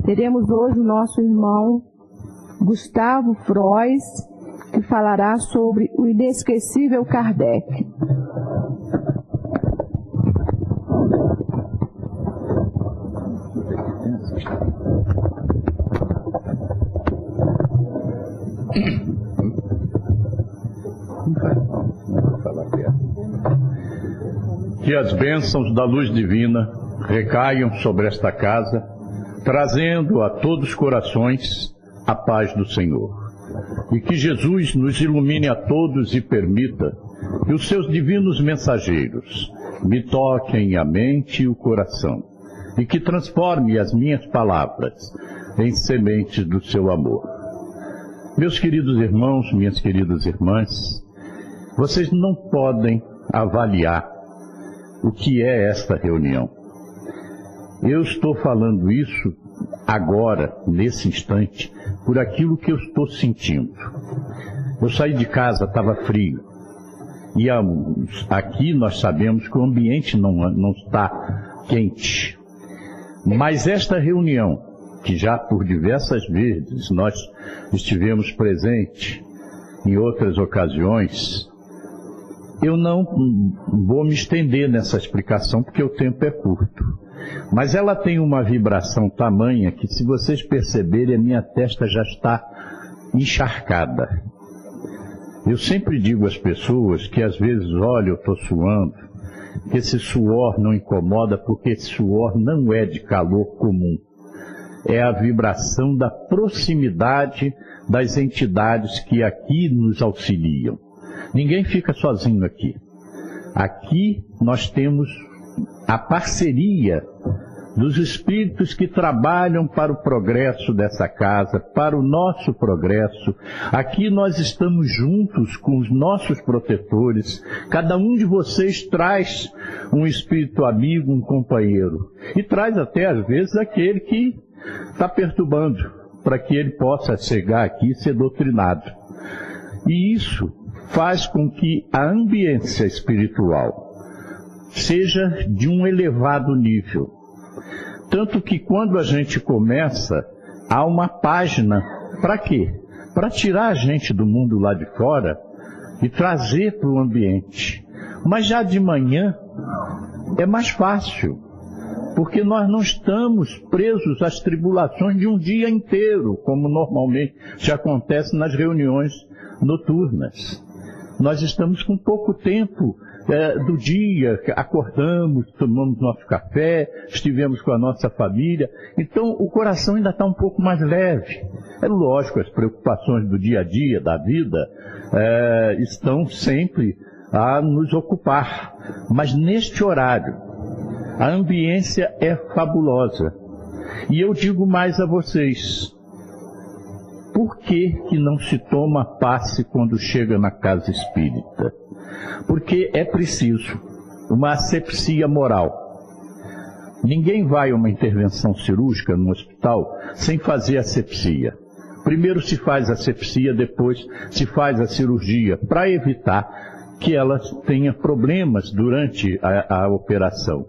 Teremos hoje o nosso irmão Gustavo Frois, que falará sobre o inesquecível Kardec. Que as bênçãos da luz divina recaiam sobre esta casa, trazendo a todos os corações a paz do Senhor. E que Jesus nos ilumine a todos e permita que os seus divinos mensageiros me toquem a mente e o coração, e que transforme as minhas palavras em sementes do seu amor. Meus queridos irmãos, minhas queridas irmãs, vocês não podem avaliar o que é esta reunião. Eu estou falando isso agora, nesse instante, por aquilo que eu estou sentindo. Eu saí de casa, estava frio. E aqui nós sabemos que o ambiente não está quente. Mas esta reunião, que já por diversas vezes nós estivemos presentes em outras ocasiões, eu não vou me estender nessa explicação porque o tempo é curto. Mas ela tem uma vibração tamanha que, se vocês perceberem, a minha testa já está encharcada. Eu sempre digo às pessoas que às vezes, olha, eu estou suando, que esse suor não incomoda porque esse suor não é de calor comum. É a vibração da proximidade das entidades que aqui nos auxiliam. Ninguém fica sozinho aqui. Aqui nós temos a parceria dos espíritos que trabalham para o progresso dessa casa, para o nosso progresso. Aqui nós estamos juntos com os nossos protetores. Cada um de vocês traz um espírito amigo, um companheiro. E traz até, às vezes, aquele que está perturbando, para que ele possa chegar aqui e ser doutrinado. E isso faz com que a ambiência espiritual seja de um elevado nível. Tanto que quando a gente começa, há uma página, para quê? Para tirar a gente do mundo lá de fora e trazer para o ambiente. Mas já de manhã é mais fácil, porque nós não estamos presos às tribulações de um dia inteiro, como normalmente já acontece nas reuniões noturnas. Nós estamos com pouco tempo do dia, acordamos, tomamos nosso café, estivemos com a nossa família, então o coração ainda está um pouco mais leve. É lógico, as preocupações do dia a dia, da vida, estão sempre a nos ocupar, mas neste horário, a ambiência é fabulosa. E eu digo mais a vocês, por que não se toma passe quando chega na casa espírita? Porque é preciso uma asepsia moral. Ninguém vai a uma intervenção cirúrgica no hospital sem fazer asepsia. Primeiro se faz a asepsia, depois se faz a cirurgia, para evitar que ela tenha problemas durante a operação.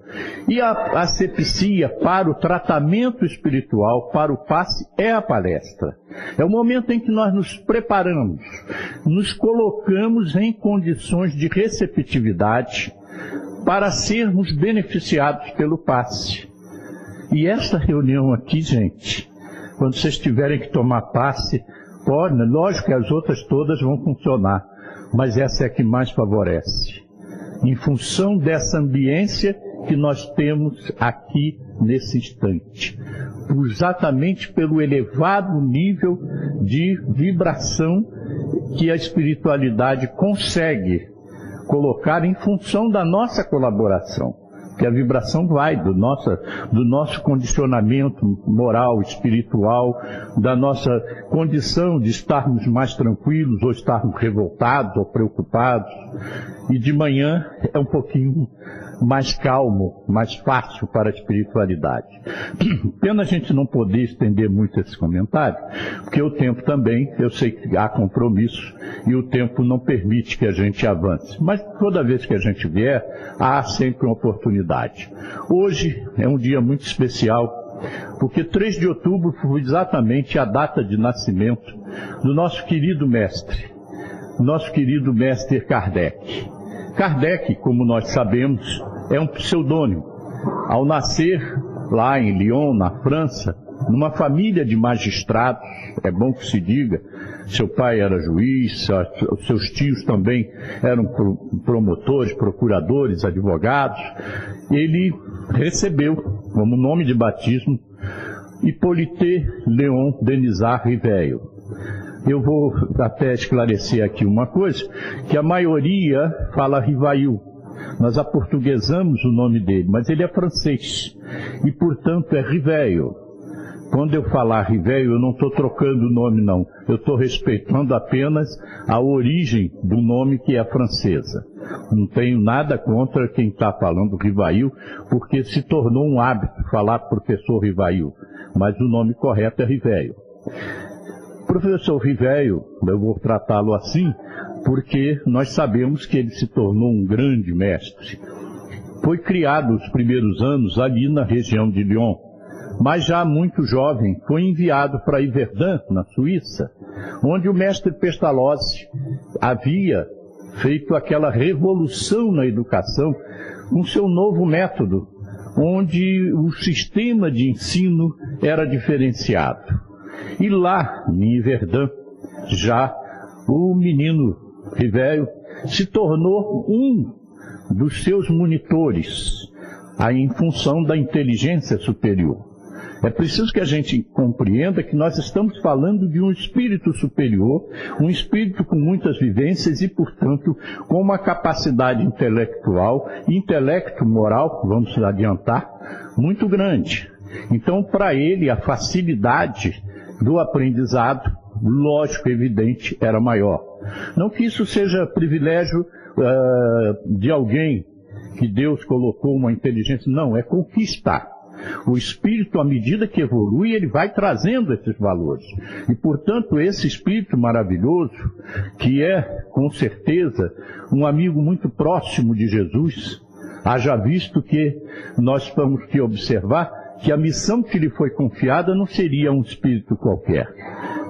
E a asepsia para o tratamento espiritual, para o passe, é a palestra. É o momento em que nós nos preparamos, nos colocamos em condições de receptividade para sermos beneficiados pelo passe. E esta reunião aqui, gente, quando vocês tiverem que tomar passe, pode, lógico que as outras todas vão funcionar, mas essa é a que mais favorece, em função dessa ambiência que nós temos aqui nesse instante, exatamente pelo elevado nível de vibração que a espiritualidade consegue colocar em função da nossa colaboração. Que a vibração vai do nosso condicionamento moral, espiritual, da nossa condição de estarmos mais tranquilos, ou estarmos revoltados, ou preocupados. E de manhã é um pouquinho mais calmo, mais fácil para a espiritualidade. Pena a gente não poder estender muito esse comentário, porque o tempo também, eu sei que há compromisso, e o tempo não permite que a gente avance. Mas toda vez que a gente vier, há sempre uma oportunidade. Hoje é um dia muito especial, porque 3 de outubro foi exatamente a data de nascimento do nosso querido mestre Kardec. Kardec, como nós sabemos, é um pseudônimo. Ao nascer lá em Lyon, na França, numa família de magistrados, é bom que se diga, seu pai era juiz, seus tios também eram promotores, procuradores, advogados. Ele recebeu como nome de batismo Hippolyte Léon Denisard Riveio. Eu vou até esclarecer aqui uma coisa, que a maioria fala Rivail. Nós aportuguesamos o nome dele, mas ele é francês e, portanto, é Riveio. Quando eu falar Riveio, eu não estou trocando o nome, não. Eu estou respeitando apenas a origem do nome, que é francesa. Não tenho nada contra quem está falando Rivail, porque se tornou um hábito falar professor Rivail, mas o nome correto é Riveio. Professor Riveio, eu vou tratá-lo assim, porque nós sabemos que ele se tornou um grande mestre. Foi criado os primeiros anos ali na região de Lyon, mas já muito jovem foi enviado para Yverdun, na Suíça, onde o mestre Pestalozzi havia feito aquela revolução na educação com seu novo método, onde o sistema de ensino era diferenciado. E lá, em Yverdun, já o menino Riveio se tornou um dos seus monitores, aí em função da inteligência superior. É preciso que a gente compreenda que nós estamos falando de um espírito superior, um espírito com muitas vivências e, portanto, com uma capacidade intelectual e intelecto moral, vamos adiantar, muito grande. Então, para ele, a facilidade do aprendizado, lógico, evidente, era maior. Não que isso seja privilégio de alguém que Deus colocou uma inteligência, não, é conquistar. O espírito, à medida que evolui, ele vai trazendo esses valores. E, portanto, esse espírito maravilhoso, que é, com certeza, um amigo muito próximo de Jesus, haja visto que nós temos que observar que a missão que lhe foi confiada não seria um espírito qualquer.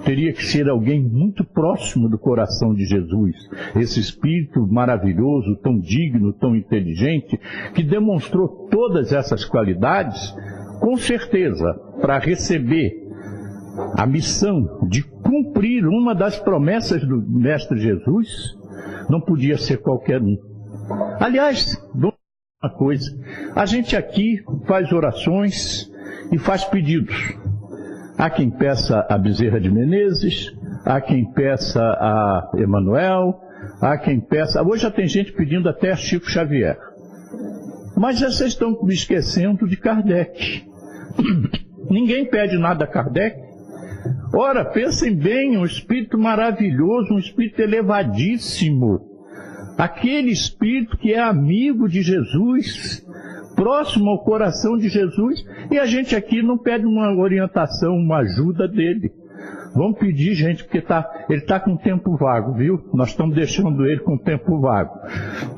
Teria que ser alguém muito próximo do coração de Jesus. Esse espírito maravilhoso, tão digno, tão inteligente, que demonstrou todas essas qualidades, com certeza, para receber a missão de cumprir uma das promessas do Mestre Jesus, não podia ser qualquer um. Aliás, uma coisa, a gente aqui faz orações e faz pedidos. Há quem peça a Bezerra de Menezes, há quem peça a Emanuel, há quem peça... Hoje já tem gente pedindo até a Chico Xavier. Mas vocês estão me esquecendo de Kardec. Ninguém pede nada a Kardec. Ora, pensem bem, um espírito maravilhoso, um espírito elevadíssimo. Aquele espírito que é amigo de Jesus, próximo ao coração de Jesus, e a gente aqui não pede uma orientação, uma ajuda dele. Vamos pedir, gente, porque ele está com tempo vago, viu? Nós estamos deixando ele com tempo vago.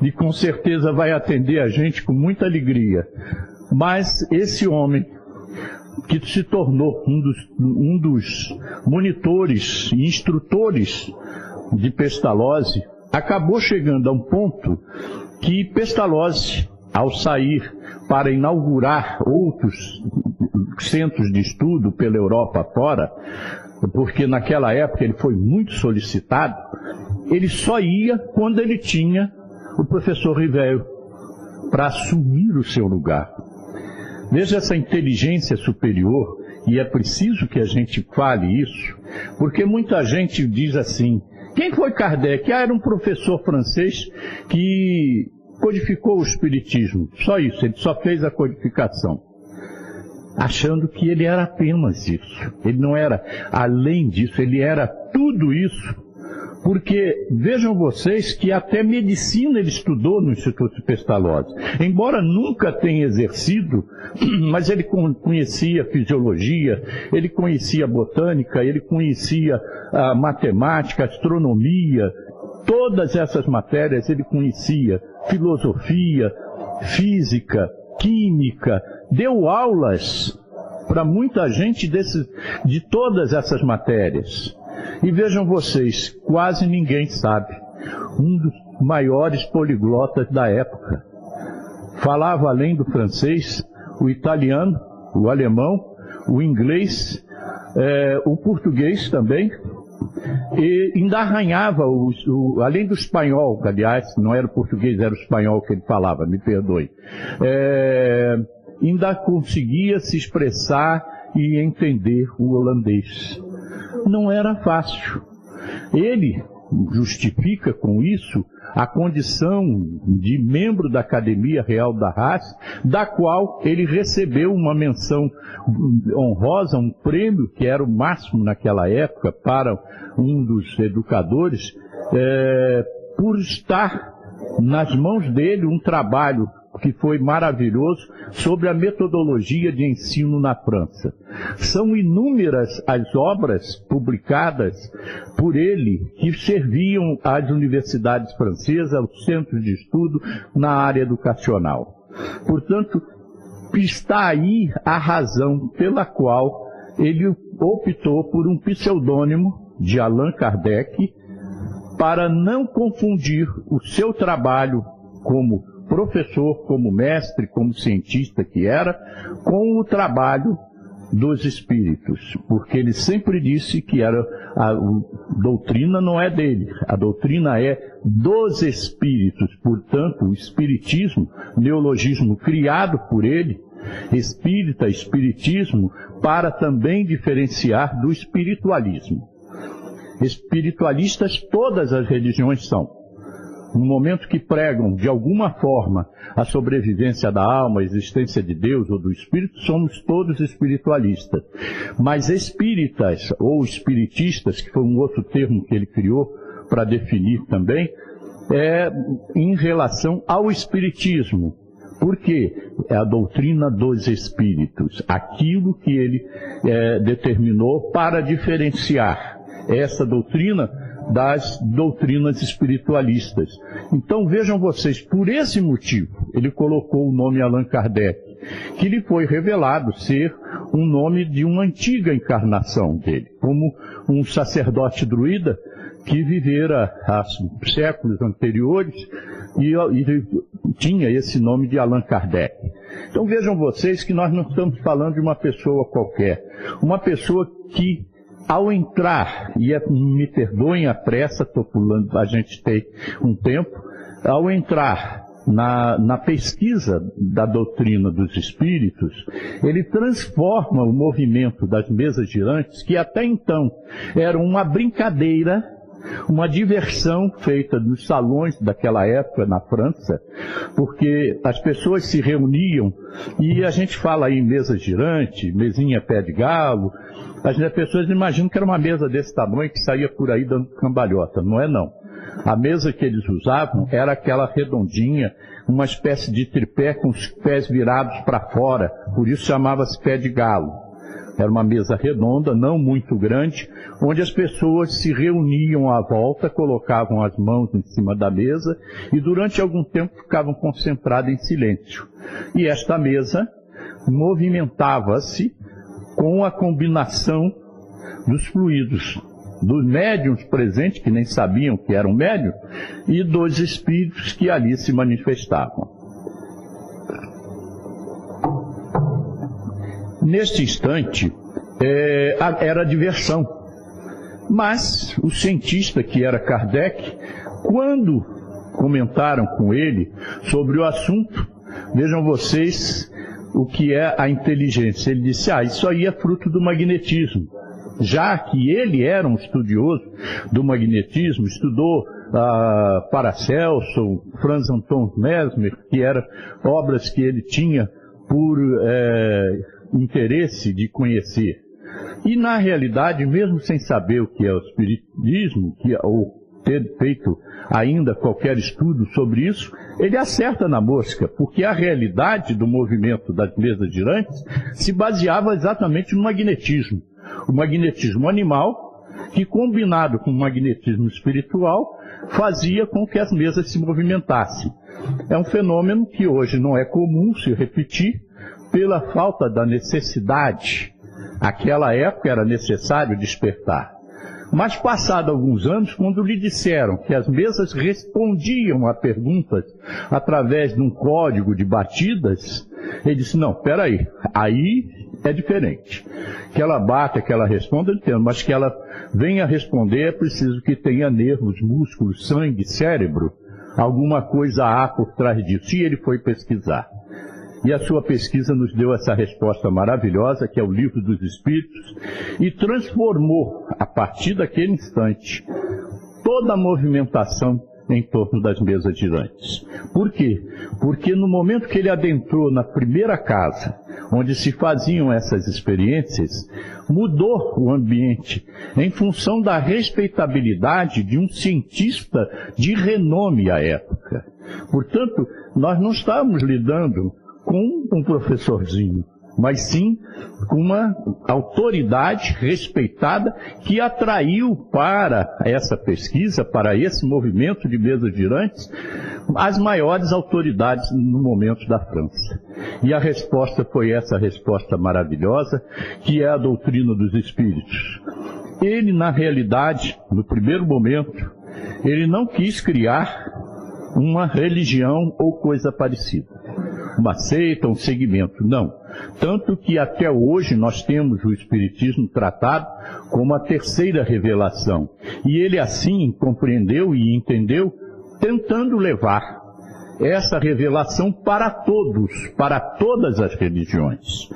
E com certeza vai atender a gente com muita alegria. Mas esse homem, que se tornou um dos monitores e instrutores de Pestalozzi, acabou chegando a um ponto que Pestalozzi, ao sair para inaugurar outros centros de estudo pela Europa fora, porque naquela época ele foi muito solicitado, ele só ia quando ele tinha o professor Riveio para assumir o seu lugar. Veja essa inteligência superior, e é preciso que a gente fale isso, porque muita gente diz assim: quem foi Kardec? Era um professor francês que codificou o Espiritismo. Só isso, ele só fez a codificação. Achando que ele era apenas isso. Ele não era além disso, ele era tudo isso. Porque vejam vocês que até medicina ele estudou no Instituto Pestalozzi. Embora nunca tenha exercido, mas ele conhecia fisiologia, ele conhecia botânica, ele conhecia a matemática, astronomia, todas essas matérias ele conhecia, filosofia, física, química, deu aulas para muita gente de todas essas matérias. E vejam vocês, quase ninguém sabe. Um dos maiores poliglotas da época. Falava, além do francês, o italiano, o alemão, o inglês, o português também, e ainda arranhava, além do espanhol, aliás, não era o português, era o espanhol que ele falava, me perdoe, ainda conseguia se expressar e entender o holandês. Não era fácil. Ele justifica com isso a condição de membro da Academia Real da Raça, da qual ele recebeu uma menção honrosa, um prêmio que era o máximo naquela época para um dos educadores, por estar nas mãos dele um trabalho que foi maravilhoso sobre a metodologia de ensino na França. São inúmeras as obras publicadas por ele que serviam às universidades francesas, aos centros de estudo na área educacional. Portanto, está aí a razão pela qual ele optou por um pseudônimo de Allan Kardec para não confundir o seu trabalho como professor, como mestre, como cientista que era, com o trabalho dos espíritos, porque ele sempre disse que a doutrina não é dele, a doutrina é dos espíritos. Portanto, o espiritismo, neologismo criado por ele, espírita, espiritismo, para também diferenciar do espiritualismo. Espiritualistas todas as religiões são. No momento que pregam, de alguma forma, a sobrevivência da alma, a existência de Deus ou do Espírito, somos todos espiritualistas. Mas espíritas, ou espiritistas, que foi um outro termo que ele criou para definir também, em relação ao espiritismo. Por quê? É a doutrina dos espíritos, aquilo que ele determinou para diferenciar essa doutrina das doutrinas espiritualistas. Então vejam vocês, por esse motivo, ele colocou o nome Allan Kardec, que lhe foi revelado ser um nome de uma antiga encarnação dele, como um sacerdote druida que vivera há séculos anteriores e tinha esse nome de Allan Kardec. Então vejam vocês que nós não estamos falando de uma pessoa qualquer, uma pessoa que, ao entrar, e me perdoem a pressa, estou pulando, a gente tem um tempo, ao entrar na pesquisa da doutrina dos espíritos, ele transforma o movimento das mesas girantes, que até então era uma brincadeira, uma diversão feita nos salões daquela época na França, porque as pessoas se reuniam, e a gente fala aí em mesa girante, mesinha pé de galo, as pessoas imaginam que era uma mesa desse tamanho que saía por aí dando cambalhota. Não é não. A mesa que eles usavam era aquela redondinha, uma espécie de tripé com os pés virados para fora, por isso chamava-se pé de galo. Era uma mesa redonda, não muito grande, onde as pessoas se reuniam à volta, colocavam as mãos em cima da mesa e durante algum tempo ficavam concentradas em silêncio. E esta mesa movimentava-se com a combinação dos fluidos, dos médiuns presentes, que nem sabiam que eram médiuns, e dos espíritos que ali se manifestavam. Neste instante, era diversão. Mas o cientista, que era Kardec, quando comentaram com ele sobre o assunto, vejam vocês o que é a inteligência. Ele disse, isso aí é fruto do magnetismo. Já que ele era um estudioso do magnetismo, estudou Paracelso, Franz Anton Mesmer, que eram obras que ele tinha por interesse de conhecer. E na realidade, mesmo sem saber o que é o espiritismo, ou ter feito ainda qualquer estudo sobre isso, ele acerta na mosca, porque a realidade do movimento das mesas girantes se baseava exatamente no magnetismo. O magnetismo animal, que combinado com o magnetismo espiritual, fazia com que as mesas se movimentassem. É um fenômeno que hoje não é comum se repetir, pela falta da necessidade. Aquela época era necessário despertar. Mas, passados alguns anos, quando lhe disseram que as mesas respondiam a perguntas através de um código de batidas, ele disse, não, peraí, aí é diferente. Que ela bata, que ela responda, eu entendo, mas que ela venha responder é preciso que tenha nervos, músculos, sangue, cérebro, alguma coisa há por trás disso. E ele foi pesquisar. E a sua pesquisa nos deu essa resposta maravilhosa, que é o Livro dos Espíritos, e transformou, a partir daquele instante, toda a movimentação em torno das mesas girantes. Por quê? Porque no momento que ele adentrou na primeira casa, onde se faziam essas experiências, mudou o ambiente em função da respeitabilidade de um cientista de renome à época. Portanto, nós não estávamos lidando com um professorzinho, mas sim com uma autoridade respeitada que atraiu para essa pesquisa, para esse movimento de mesas girantes, as maiores autoridades no momento da França. E a resposta foi essa resposta maravilhosa, que é a doutrina dos espíritos. Ele, na realidade, no primeiro momento, ele não quis criar uma religião ou coisa parecida. Uma seita, um segmento, não. Tanto que até hoje nós temos o Espiritismo tratado como a terceira revelação. E ele assim compreendeu e entendeu, tentando levar essa revelação para todos, para todas as religiões.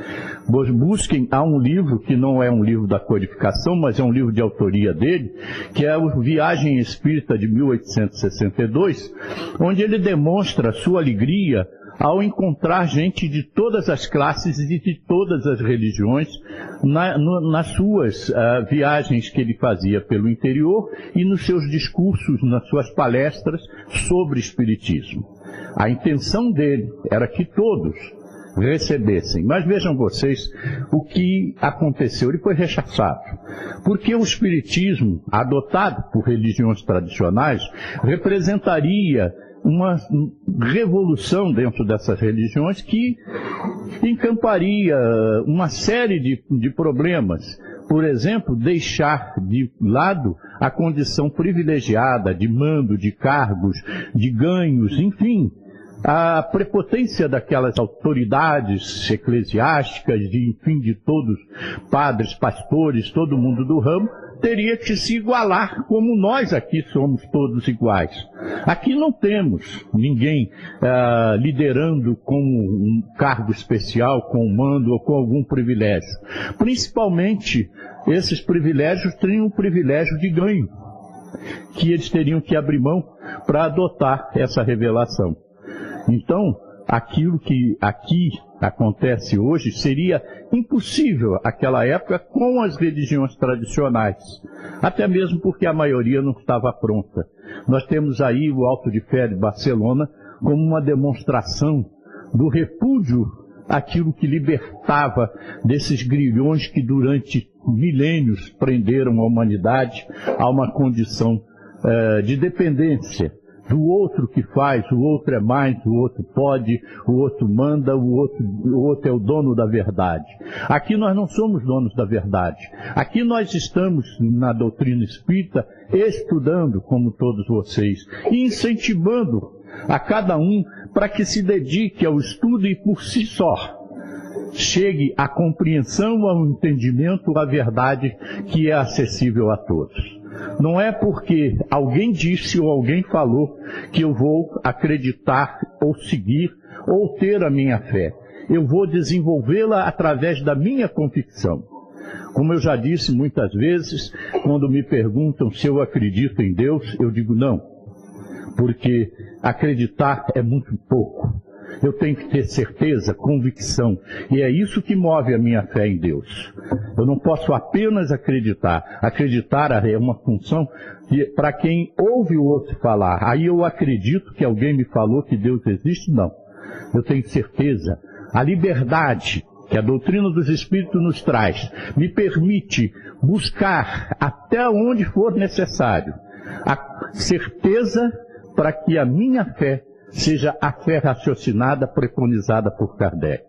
Busquem, há um livro que não é um livro da codificação, mas é um livro de autoria dele, que é o Viagem Espírita de 1862, onde ele demonstra a sua alegria ao encontrar gente de todas as classes e de todas as religiões nas suas viagens que ele fazia pelo interior e nos seus discursos, nas suas palestras sobre espiritismo. A intenção dele era que todos recebessem. Mas vejam vocês o que aconteceu. Ele foi rechaçado. Porque o espiritismo, adotado por religiões tradicionais, representaria uma revolução dentro dessas religiões que encamparia uma série de problemas. Por exemplo, deixar de lado a condição privilegiada de mando, de cargos, de ganhos, enfim, a prepotência daquelas autoridades eclesiásticas, de todos, padres, pastores, todo mundo do ramo, teria que se igualar, como nós aqui somos todos iguais. Aqui não temos ninguém liderando com um cargo especial, com um mando ou com algum privilégio. Principalmente, esses privilégios teriam um privilégio de ganho, que eles teriam que abrir mão para adotar essa revelação. Então, aquilo que aqui acontece hoje seria impossível naquela época com as religiões tradicionais, até mesmo porque a maioria não estava pronta. Nós temos aí o Auto de Fé de Barcelona como uma demonstração do repúdio àquilo que libertava desses grilhões que durante milênios prenderam a humanidade a uma condição de dependência do outro que faz, o outro é mais, o outro pode, o outro manda, o outro é o dono da verdade. Aqui nós não somos donos da verdade. Aqui nós estamos na doutrina espírita estudando, como todos vocês, e incentivando a cada um para que se dedique ao estudo e por si só chegue à compreensão, ao entendimento, à verdade que é acessível a todos. Não é porque alguém disse ou alguém falou que eu vou acreditar ou seguir ou ter a minha fé. Eu vou desenvolvê-la através da minha convicção. Como eu já disse muitas vezes, quando me perguntam se eu acredito em Deus, eu digo não. Porque acreditar é muito pouco. Eu tenho que ter certeza, convicção. E é isso que move a minha fé em Deus. Eu não posso apenas acreditar. Acreditar é uma função para quem ouve o outro falar. Aí eu acredito que alguém me falou que Deus existe? Não. Eu tenho certeza. A liberdade que a doutrina dos Espíritos nos traz me permite buscar até onde for necessário a certeza para que a minha fé seja a fé raciocinada, preconizada por Kardec.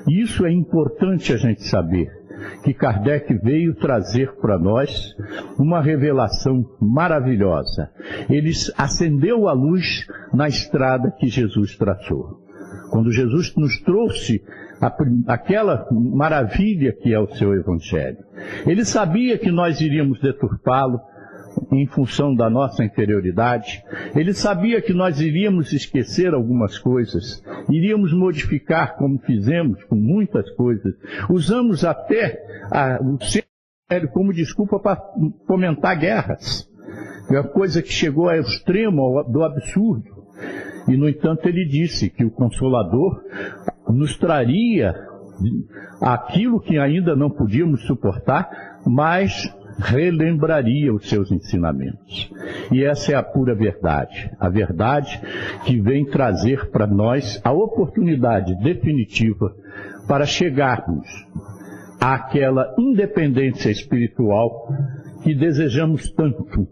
Isso é importante a gente saber, que Kardec veio trazer para nós uma revelação maravilhosa. Ele acendeu a luz na estrada que Jesus traçou. Quando Jesus nos trouxe aquela maravilha que é o seu Evangelho, ele sabia que nós iríamos deturpá-lo em função da nossa inferioridade. Ele sabia que nós iríamos esquecer algumas coisas, iríamos modificar, como fizemos com muitas coisas. Usamos até o seu Evangelho como desculpa para fomentar guerras. É uma coisa que chegou ao extremo do absurdo. E, no entanto, ele disse que o Consolador nos traria aquilo que ainda não podíamos suportar, mas relembraria os seus ensinamentos. E essa é a pura verdade. A verdade que vem trazer para nós a oportunidade definitiva para chegarmos àquela independência espiritual que desejamos tanto.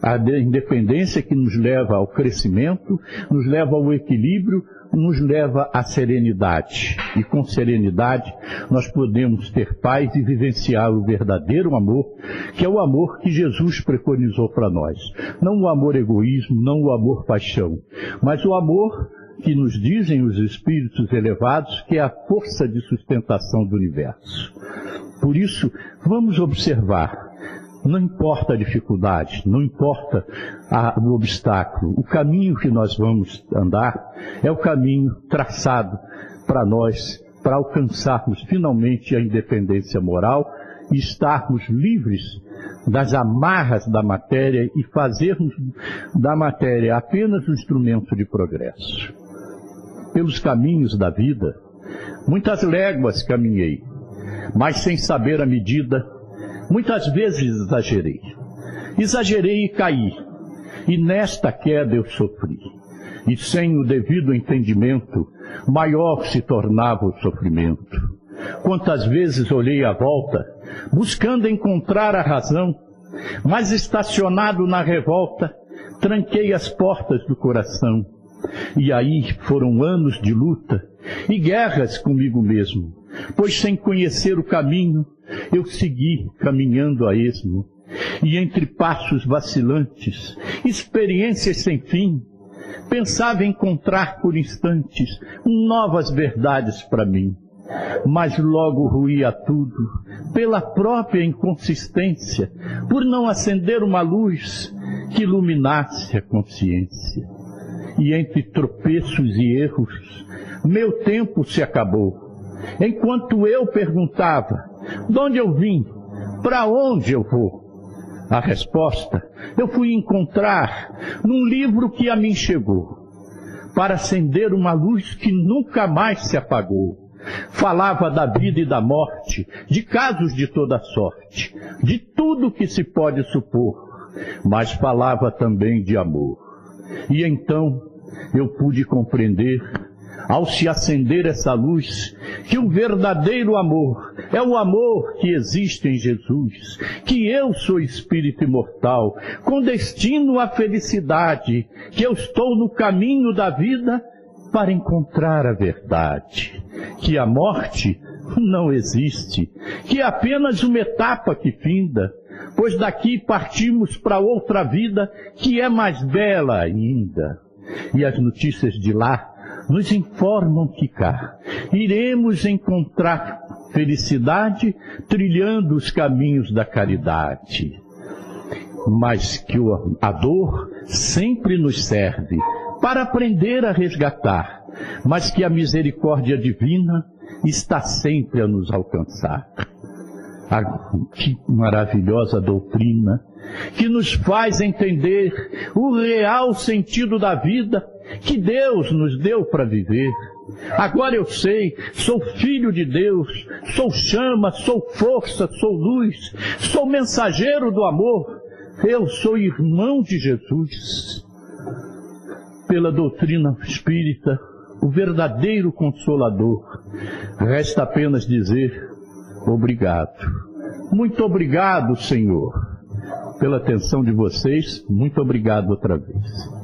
A independência que nos leva ao crescimento, nos leva ao equilíbrio, nos leva à serenidade. E com serenidade nós podemos ter paz e vivenciar o verdadeiro amor, que é o amor que Jesus preconizou para nós. Não o amor egoísmo, não o amor paixão, mas o amor que nos dizem os espíritos elevados, que é a força de sustentação do universo. Por isso, vamos observar. Não importa a dificuldade, não importa o obstáculo, o caminho que nós vamos andar é o caminho traçado para nós, para alcançarmos finalmente a independência moral e estarmos livres das amarras da matéria e fazermos da matéria apenas um instrumento de progresso. Pelos caminhos da vida, muitas léguas caminhei, mas sem saber a medida. Muitas vezes exagerei e caí, e nesta queda eu sofri. E sem o devido entendimento, maior se tornava o sofrimento. Quantas vezes olhei à volta, buscando encontrar a razão, mas estacionado na revolta, tranquei as portas do coração. E aí foram anos de luta e guerras comigo mesmo, pois sem conhecer o caminho, eu segui caminhando a esmo, e entre passos vacilantes, experiências sem fim, pensava encontrar por instantes novas verdades para mim. Mas logo ruía tudo, pela própria inconsistência, por não acender uma luz que iluminasse a consciência. E entre tropeços e erros, meu tempo se acabou, enquanto eu perguntava: de onde eu vim? Para onde eu vou? A resposta eu fui encontrar num livro que a mim chegou, para acender uma luz que nunca mais se apagou. Falava da vida e da morte, de casos de toda sorte, de tudo que se pode supor, mas falava também de amor. E então eu pude compreender, ao se acender essa luz, que o verdadeiro amor é o amor que existe em Jesus, que eu sou espírito imortal, com destino à felicidade, que eu estou no caminho da vida para encontrar a verdade, que a morte não existe, que é apenas uma etapa que finda, pois daqui partimos para outra vida que é mais bela ainda. E as notícias de lá nos informam que cá iremos encontrar felicidade trilhando os caminhos da caridade. Mas que a dor sempre nos serve para aprender a resgatar, mas que a misericórdia divina está sempre a nos alcançar. Que maravilhosa doutrina, que nos faz entender o real sentido da vida que Deus nos deu para viver. Agora eu sei, sou filho de Deus, sou chama, sou força, sou luz, sou mensageiro do amor, eu sou irmão de Jesus. Pela doutrina espírita, o verdadeiro Consolador, resta apenas dizer: obrigado. Muito obrigado, Senhor. Pela atenção de vocês, muito obrigado outra vez.